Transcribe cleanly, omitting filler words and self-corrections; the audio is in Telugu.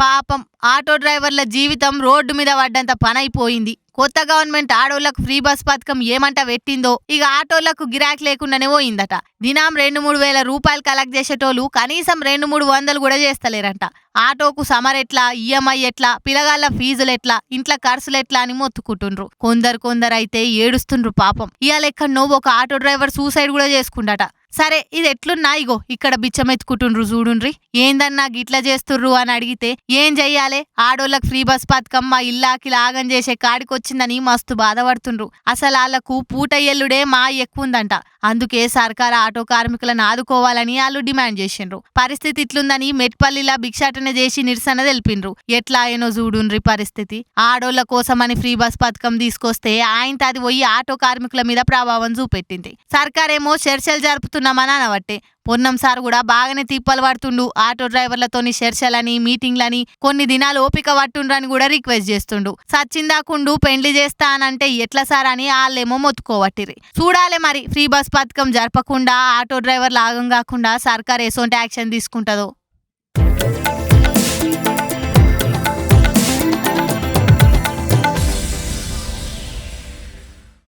పాపం ఆటో డ్రైవర్ల జీవితం రోడ్డు మీద పడ్డంత పనైపోయింది. కొత్త గవర్నమెంట్ ఆడోళ్లకు ఫ్రీ బస్ పథకం ఏమంట పెట్టిందో ఇక ఆటోళ్లకు గిరాకీ లేకుండానే పోయిందట. దినం 2-3 వేల రూపాయలు కలెక్ట్ చేసేటోళ్ళు కనీసం 200-300 కూడా చేస్తలేరంట. ఆటోకు సమరెట్లా, ఈఎంఐ ఎట్లా, పిల్లగాళ్ళ ఫీజులు ఎట్లా, ఇంట్లో ఖర్చులు ఎట్లా అని మొత్తుకుంటుండ్రు. కొందరు అయితే ఏడుస్తుండ్రు పాపం. ఇవాళ ఎక్కడనో ఒక ఆటో డ్రైవర్ సూసైడ్ కూడా చేసుకుండట. సరే ఇది ఎట్లున్నా ఇగో ఇక్కడ బిచ్చమెత్తుకుంటుండ్రు చూడుండ్రి. ఏందన్నా గిట్లా చేస్తుర్రు అని అడిగితే ఏం చెయ్యాలే, ఆడోళ్ళకు ఫ్రీ బస్ పథకం మా ఇల్లాకి లాగం చేసే కాడికొచ్చిందని మస్తు బాధపడుతుండ్రు. అసలు వాళ్ళకు పూట ఎల్లుడే మా ఎక్కువందంట. అందుకే సర్కార్ ఆటో కార్మికులను ఆదుకోవాలని వాళ్ళు డిమాండ్ చేసిండ్రు. పరిస్థితి ఇట్లుందని మెట్పల్లిలా భిక్షాటన చేసి నిరసన తెలిపిండ్రు. ఎట్లా అయినో చూడుండ్రి పరిస్థితి. ఆడోళ్ల కోసమని ఫ్రీ బస్ పథకం తీసుకొస్తే ఆయనతో అది పోయి ఆటో కార్మికుల మీద ప్రభావం చూపెట్టింది. సర్కారేమో చర్చలు జరుపుతున్నామని అనబట్టే పొన్నం సార్ కూడా బాగానే తిప్పలు పడుతుండు. ఆటో డ్రైవర్లతోని చర్చలని, మీటింగ్లని, కొన్ని దినాలు ఓపిక పట్టుండ్రని కూడా రిక్వెస్ట్ చేస్తుండు. సచ్చిందాకుండు పెండ్లి చేస్తా అనంటే ఎట్లా సార్ అని వాళ్ళేమో మొత్తుకోవట్టిరి. చూడాలే మరి ఫ్రీ బస్ పథకం జరపకుండా ఆటో డ్రైవర్లు ఆగం కాకుండా సర్కార్ ఎసోంటి యాక్షన్ తీసుకుంటుందో.